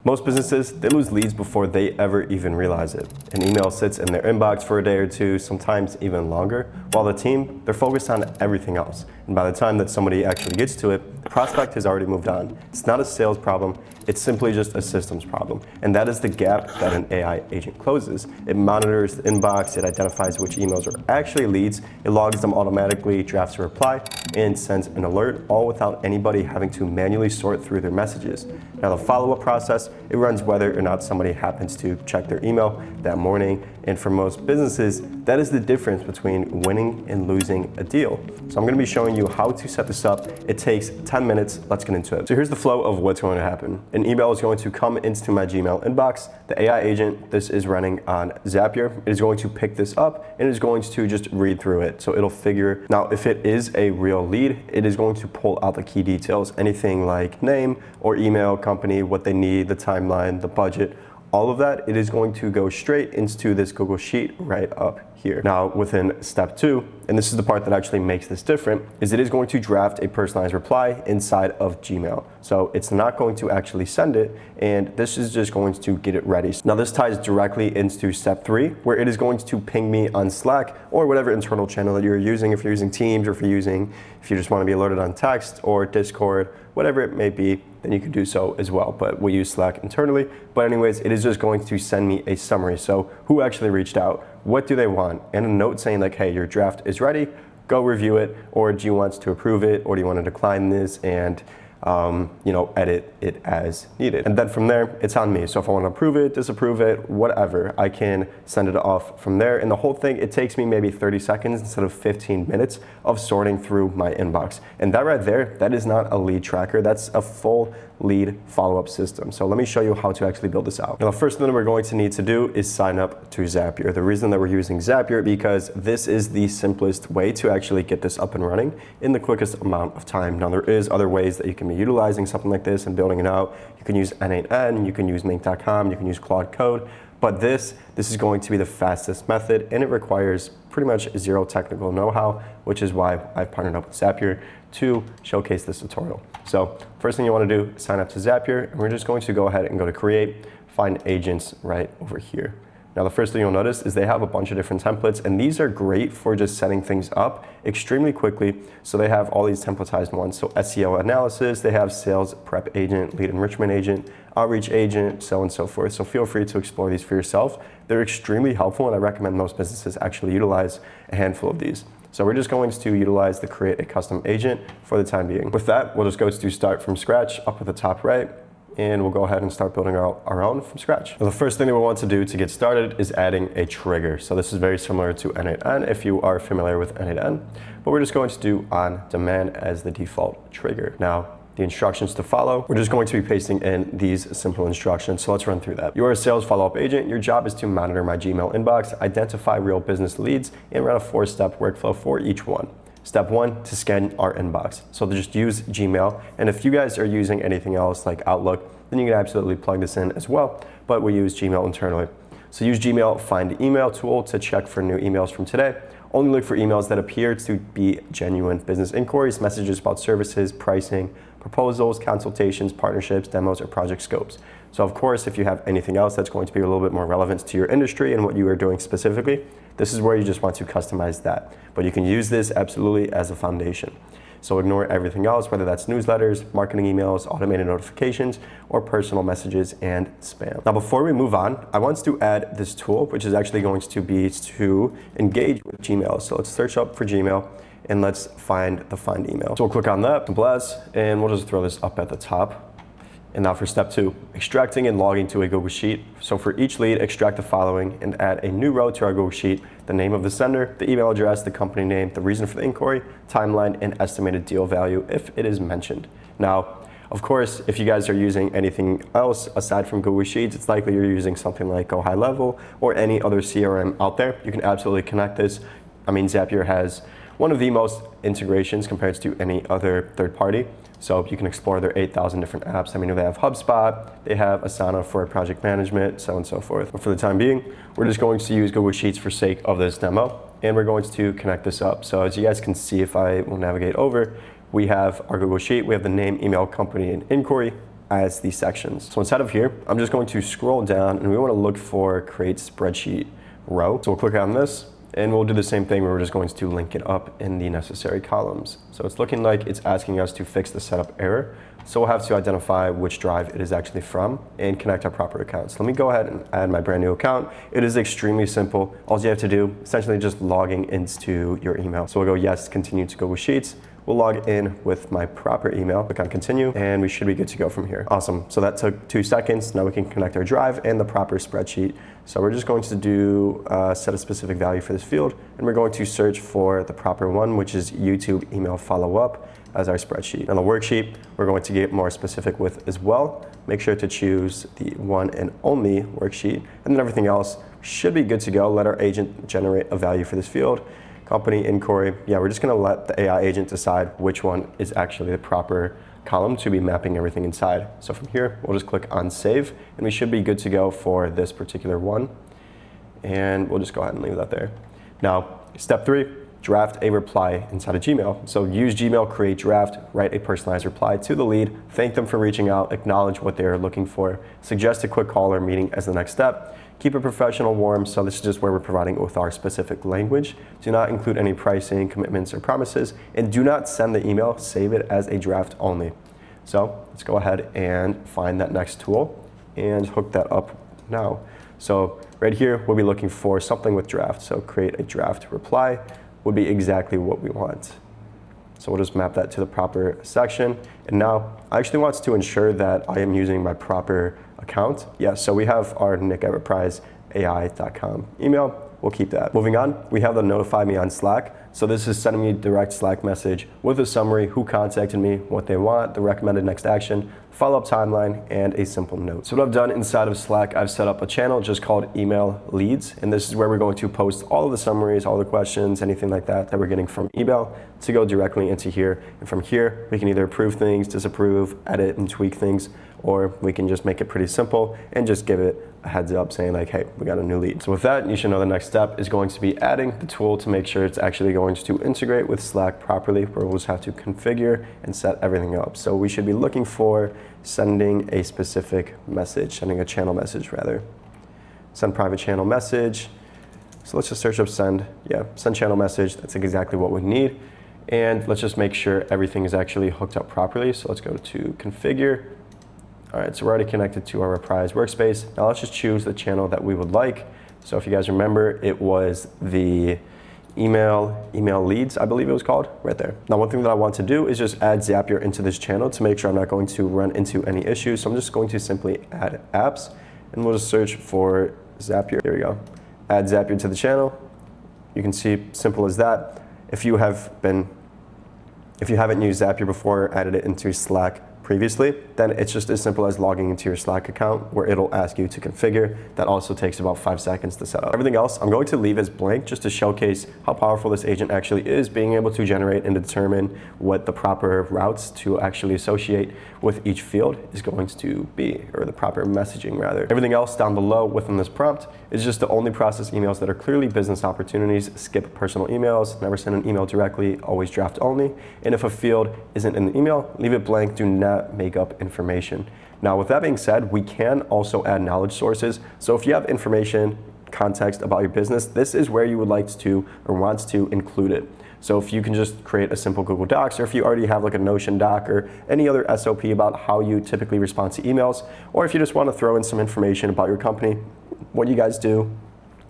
Most businesses, they lose leads before they ever even realize it. An email sits in their inbox for a day or two, sometimes even longer, while the team, they're focused on everything else. And by the time that somebody actually gets to it, the prospect has already moved on. It's not a sales problem, it's simply just a systems problem. And that is the gap that an AI agent closes. It monitors the inbox, it identifies which emails are actually leads, it logs them automatically, drafts a reply, and sends an alert, all without anybody having to manually sort through their messages. Now the follow-up process, it runs whether or not somebody happens to check their email that morning. And for most businesses, that is the difference between winning and losing a deal. So I'm gonna be showing you how to set this up. It takes 10 minutes, let's get into it. So here's the flow of what's going to happen. An email is going to come into my Gmail inbox. The AI agent, this is running on Zapier. It is going to pick this up and is going to just read through it. So it'll figure, now if it is a real lead, it is going to pull out the key details, anything like name or email, company, what they need, the timeline, the budget, all of that. It is going to go straight into this Google Sheet right up here. Now within step 2, and this is the part that actually makes this different, is it is going to draft a personalized reply inside of Gmail. So it's not going to actually send it, and this is just going to get it ready. Now this ties directly into step 3, where it is going to ping me on Slack or whatever internal channel that you're using. If you're using Teams, or if you just want to be alerted on text or Discord, whatever it may be, then you can do so as well. But we use Slack internally. But anyways, it is just going to send me a summary. So who actually reached out? What do they want? And a note saying like, hey, your draft is ready, go review it, or do you want to approve it, or do you want to decline this and edit it as needed. And then from there, it's on me. So if I want to approve it, disapprove it, whatever, I can send it off from there. And the whole thing, it takes me maybe 30 seconds instead of 15 minutes of sorting through my inbox. And that right there, that is not a lead tracker. That's a full lead follow-up system. So let me show you how to actually build this out. Now, the first thing that we're going to need to do is sign up to Zapier. The reason that we're using Zapier, because this is the simplest way to actually get this up and running in the quickest amount of time. Now, there is other ways that you can be utilizing something like this and building it out. You can use N8N, you can use Mink.com, you can use Claude Code, but this is going to be the fastest method, and it requires pretty much zero technical know-how, which is why I've partnered up with Zapier to showcase this tutorial. So first thing you want to do is sign up to Zapier, and we're just going to go ahead and go to create, find agents right over here. Now the first thing you'll notice is they have a bunch of different templates, and these are great for just setting things up extremely quickly. So they have all these templatized ones. So SEO analysis, they have sales prep agent, lead enrichment agent, outreach agent, so on and so forth. So feel free to explore these for yourself. They're extremely helpful, and I recommend most businesses actually utilize a handful of these. So we're just going to utilize the create a custom agent for the time being. With that, we'll just go to start from scratch up at the top right, and we'll go ahead and start building our own from scratch. Now, the first thing that we want to do to get started is adding a trigger. So this is very similar to N8N if you are familiar with N8N, but we're just going to do on demand as the default trigger. Now, the instructions to follow, we're just going to be pasting in these simple instructions. So let's run through that. You're a sales follow-up agent. Your job is to monitor my Gmail inbox, identify real business leads, and run a 4-step workflow for each one. Step 1, to scan our inbox. So to just use Gmail. And if you guys are using anything else like Outlook, then you can absolutely plug this in as well, but we use Gmail internally. So use Gmail Find Email tool to check for new emails from today. Only look for emails that appear to be genuine business inquiries, messages about services, pricing, proposals, consultations, partnerships, demos, or project scopes. So of course, if you have anything else that's going to be a little bit more relevant to your industry and what you are doing specifically, this is where you just want to customize that. But you can use this absolutely as a foundation. So ignore everything else, whether that's newsletters, marketing emails, automated notifications, or personal messages and spam. Now, before we move on, I want to add this tool, which is actually going to be to engage with Gmail. So let's search up for Gmail, and let's find the Find Email. So we'll click on that, bless, and we'll just throw this up at the top. And now for step 2, extracting and logging to a Google Sheet. So for each lead, extract the following and add a new row to our Google Sheet: the name of the sender, the email address, the company name, the reason for the inquiry, timeline, and estimated deal value if it is mentioned. Now, of course, if you guys are using anything else aside from Google Sheets, it's likely you're using something like Go High Level or any other CRM out there. You can absolutely connect this. I mean, Zapier has one of the most integrations compared to any other third party. So you can explore their 8,000 different apps. I mean, they have HubSpot, they have Asana for project management, so on and so forth. But for the time being, we're just going to use Google Sheets for sake of this demo, and we're going to connect this up. So as you guys can see, if I will navigate over, we have our Google Sheet, we have the name, email, company, and inquiry. as these sections. So inside of here, I'm just going to scroll down and we want to look for create spreadsheet row. So we'll click on this and we'll do the same thing where we're just going to link it up in the necessary columns. So it's looking like it's asking us to fix the setup error. So we'll have to identify which drive it is actually from and connect our proper accounts. Let me go ahead and add my brand new account. It is extremely simple. All you have to do, essentially just logging into your email. So we'll go yes, continue to Google Sheets. We'll log in with my proper email, click on continue, and we should be good to go from here. Awesome, so that took 2 seconds. Now we can connect our drive and the proper spreadsheet. So we're just going to do set a specific value for this field, and we're going to search for the proper one, which is YouTube email follow-up as our spreadsheet. Now the worksheet, we're going to get more specific with as well. Make sure to choose the one and only worksheet, and then everything else should be good to go. Let our agent generate a value for this field. Company inquiry, yeah, we're just gonna let the AI agent decide which one is actually the proper column to be mapping everything inside. So from here, we'll just click on save, and we should be good to go for this particular one. And we'll just go ahead and leave that there. Now, step 3, draft a reply inside of Gmail. So use Gmail, create draft, write a personalized reply to the lead, thank them for reaching out, acknowledge what they are looking for, suggest a quick call or meeting as the next step. Keep it professional, warm, so this is just where we're providing with our specific language. Do not include any pricing, commitments, or promises, and do not send the email, save it as a draft only. So let's go ahead and find that next tool and hook that up now. So right here, we'll be looking for something with draft. So create a draft reply would be exactly what we want. So we'll just map that to the proper section. And now I actually want to ensure that I am using my proper account. Yes, so we have our nick@repriseai.com email. We'll keep that. Moving on, we have the notify me on Slack. So this is sending me a direct Slack message with a summary, who contacted me, what they want, the recommended next action, follow-up timeline, and a simple note. So what I've done inside of Slack, I've set up a channel just called Email Leads, and this is where we're going to post all of the summaries, all the questions, anything like that we're getting from email to go directly into here. And from here, we can either approve things, disapprove, edit, and tweak things, or we can just make it pretty simple and just give it a heads up saying like, hey, we got a new lead. So with that, you should know the next step is going to be adding the tool to make sure it's actually going to integrate with Slack properly, where we'll just have to configure and set everything up. So we should be looking for sending a specific message, sending a channel message rather. Send private channel message. So let's just search up send. Yeah, send channel message. That's exactly what we need. And let's just make sure everything is actually hooked up properly. So let's go to configure. All right, so we're already connected to our Reprise workspace. Now let's just choose the channel that we would like. So if you guys remember, it was the email leads, I believe it was called, right there. Now one thing that I want to do is just add Zapier into this channel to make sure I'm not going to run into any issues. So I'm just going to simply add apps, and we'll just search for Zapier. Here we go. Add Zapier to the channel. You can see, simple as that. If you haven't used Zapier before, added it into Slack previously, then it's just as simple as logging into your Slack account where it'll ask you to configure. That also takes about 5 seconds to set up. Everything else I'm going to leave as blank just to showcase how powerful this agent actually is, being able to generate and determine what the proper routes to actually associate with each field is going to be, or the proper messaging rather. Everything else down below within this prompt is just to only process emails that are clearly business opportunities, skip personal emails, never send an email directly, always draft only. And if a field isn't in the email, leave it blank, do not make up information. Now, with that being said, we can also add knowledge sources. So if you have information, context about your business, this is where you would like to or want to include it. So if you can just create a simple Google Docs, or if you already have like a Notion doc or any other SOP about how you typically respond to emails, or if you just want to throw in some information about your company, what you guys do,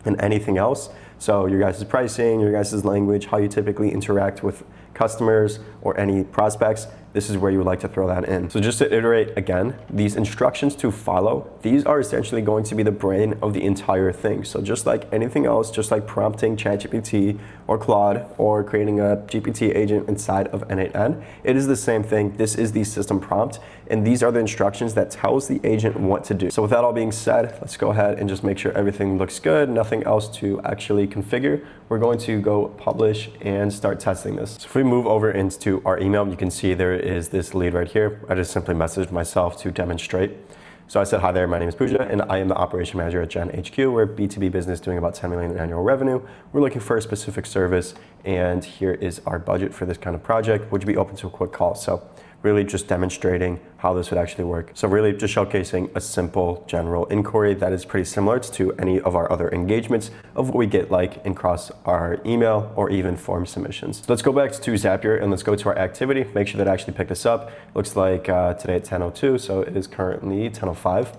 and anything else. So your guys' pricing, your guys' language, how you typically interact with customers or any prospects, this is where you would like to throw that in. So just to iterate again, these instructions to follow, these are essentially going to be the brain of the entire thing. So just like anything else, just like prompting ChatGPT or Claude or creating a GPT agent inside of N8N, it is the same thing. This is the system prompt, and these are the instructions that tells the agent what to do. So with that all being said, let's go ahead and just make sure everything looks good, nothing else to actually configure. We're going to go publish and start testing this. So if we move over into our email, you can see there is this lead right here. I just simply messaged myself to demonstrate. So I said, hi there, my name is Pooja, and I am the operation manager at Gen HQ. We're a B2B business doing about 10 million in annual revenue. We're looking for a specific service, and here is our budget for this kind of project. Would you be open to a quick call? So really just demonstrating how this would actually work. So really just showcasing a simple general inquiry that is pretty similar to any of our other engagements of what we get like across our email or even form submissions. So let's go back to Zapier and let's go to our activity. Make sure that I actually picked this up. Looks like today at 10:02, so it is currently 10:05.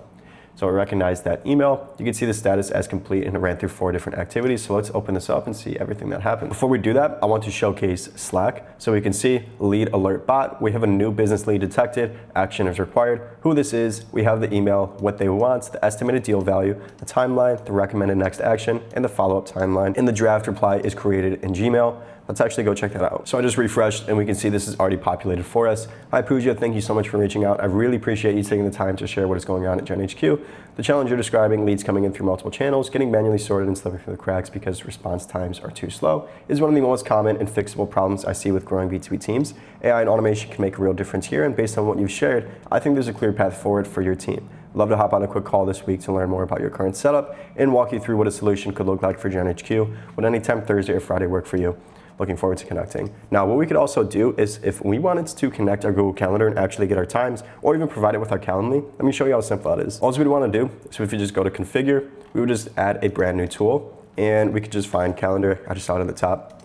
So I recognize that email. You can see the status as complete and it ran through 4 different activities. So let's open this up and see everything that happened. Before we do that, I want to showcase Slack. So we can see lead alert bot. We have a new business lead detected. Action is required. Who this is, we have the email, what they want, the estimated deal value, the timeline, the recommended next action, and the follow-up timeline. And the draft reply is created in Gmail. Let's actually go check that out. So I just refreshed and we can see this is already populated for us. Hi Pooja, thank you so much for reaching out. I really appreciate you taking the time to share what is going on at Gen HQ. The challenge you're describing, leads coming in through multiple channels, getting manually sorted and slipping through the cracks because response times are too slow, is one of the most common and fixable problems I see with growing B2B teams. AI and automation can make a real difference here, and based on what you've shared, I think there's a clear path forward for your team. I'd love to hop on a quick call this week to learn more about your current setup and walk you through what a solution could look like for Gen HQ. Would any time Thursday or Friday work for you? Looking forward to connecting. Now, what we could also do is if we wanted to connect our Google Calendar and actually get our times, or even provide it with our Calendly, let me show you how simple that is. All we'd want to do is if you just go to configure, we would just add a brand new tool, and we could just find calendar. I just saw it at the top.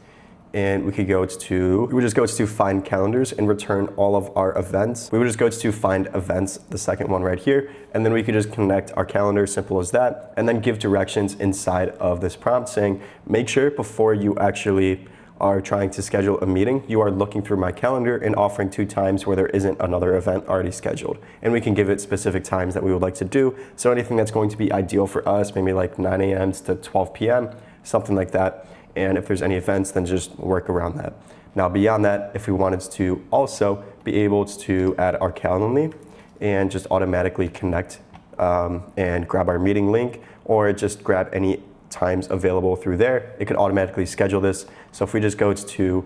And we would just go to find calendars and return all of our events. We would just go to find events, the second one right here, and then we could just connect our calendar, simple as that, and then give directions inside of this prompt saying, make sure before you actually are trying to schedule a meeting, you are looking through my calendar and offering 2 times where there isn't another event already scheduled. And we can give it specific times that we would like to do. So anything that's going to be ideal for us, maybe like 9 a.m. to 12 p.m., something like that. And if there's any events, then just work around that. Now beyond that, if we wanted to also be able to add our Calendly and just automatically connect and grab our meeting link, or just grab any times available through there, it could automatically schedule this. So if we just go to,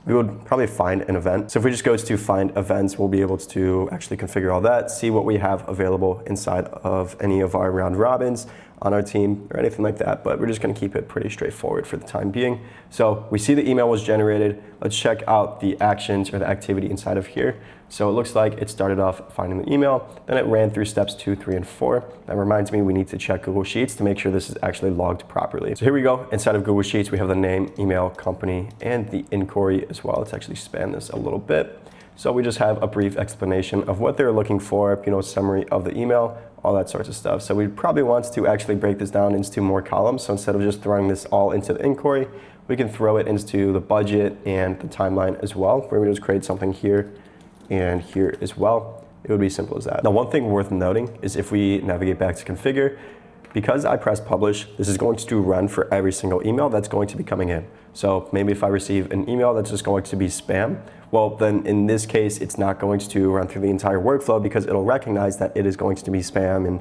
we would probably find an event. So if we just go to find events, we'll be able to actually configure all that, see what we have available inside of any of our round robins on our team or anything like that, but we're just gonna keep it pretty straightforward for the time being. So we see the email was generated. Let's check out the actions or the activity inside of here. So it looks like it started off finding the email, then it ran through steps 2, 3, and 4. That reminds me we need to check Google Sheets to make sure this is actually logged properly. So here we go. Inside of Google Sheets, we have the name, email, company, and the inquiry as well. Let's actually span this a little bit. So we just have a brief explanation of what they're looking for, summary of the email, all that sorts of stuff. So we probably want to actually break this down into more columns. So instead of just throwing this all into the inquiry, we can throw it into the budget and the timeline as well, where we just create something here and here as well. It would be simple as that. Now, one thing worth noting is if we navigate back to configure, because I press publish, this is going to run for every single email that's going to be coming in. So maybe if I receive an email that's just going to be spam, well, then in this case, it's not going to run through the entire workflow because it'll recognize that it is going to be spam, and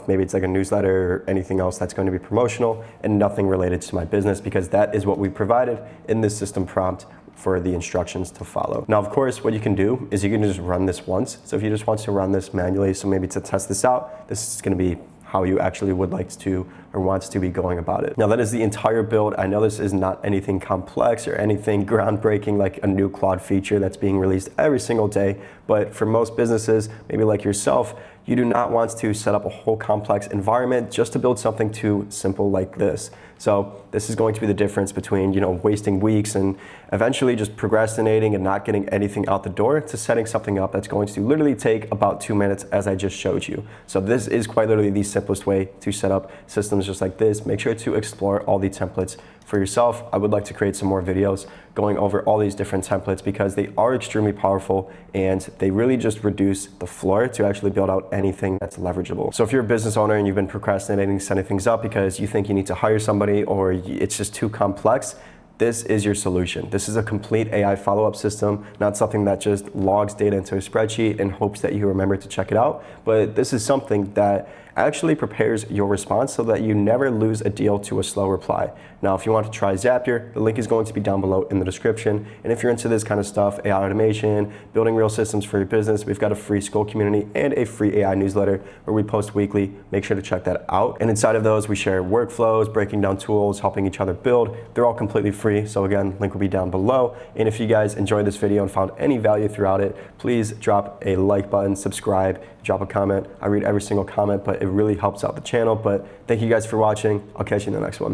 maybe it's like a newsletter or anything else that's going to be promotional and nothing related to my business, because that is what we provided in this system prompt for the instructions to follow. Now, of course, what you can do is you can just run this once. So if you just want to run this manually, so maybe to test this out, this is gonna be how you actually would like to or wants to be going about it. Now that is the entire build. I know this is not anything complex or anything groundbreaking like a new Claude feature that's being released every single day, but for most businesses, maybe like yourself, you do not want to set up a whole complex environment just to build something too simple like this. So this is going to be the difference between wasting weeks and eventually just procrastinating and not getting anything out the door to setting something up that's going to literally take about 2 minutes, as I just showed you. So this is quite literally the simplest way to set up systems just like this. Make sure to explore all the templates for yourself. I would like to create some more videos going over all these different templates because they are extremely powerful and they really just reduce the floor to actually build out anything that's leverageable. So if you're a business owner and you've been procrastinating setting things up because you think you need to hire somebody or it's just too complex, this is your solution. This is a complete AI follow-up system, not something that just logs data into a spreadsheet and hopes that you remember to check it out. But this is something that actually prepares your response so that you never lose a deal to a slow reply. Now, if you want to try Zapier, the link is going to be down below in the description. And if you're into this kind of stuff, AI automation, building real systems for your business, we've got a free school community and a free AI newsletter where we post weekly. Make sure to check that out. And inside of those, we share workflows, breaking down tools, helping each other build. They're all completely free. So again, link will be down below. And if you guys enjoyed this video and found any value throughout it, please drop a like button, subscribe, drop a comment. I read every single comment, but it really helps out the channel. But thank you guys for watching. I'll catch you in the next one.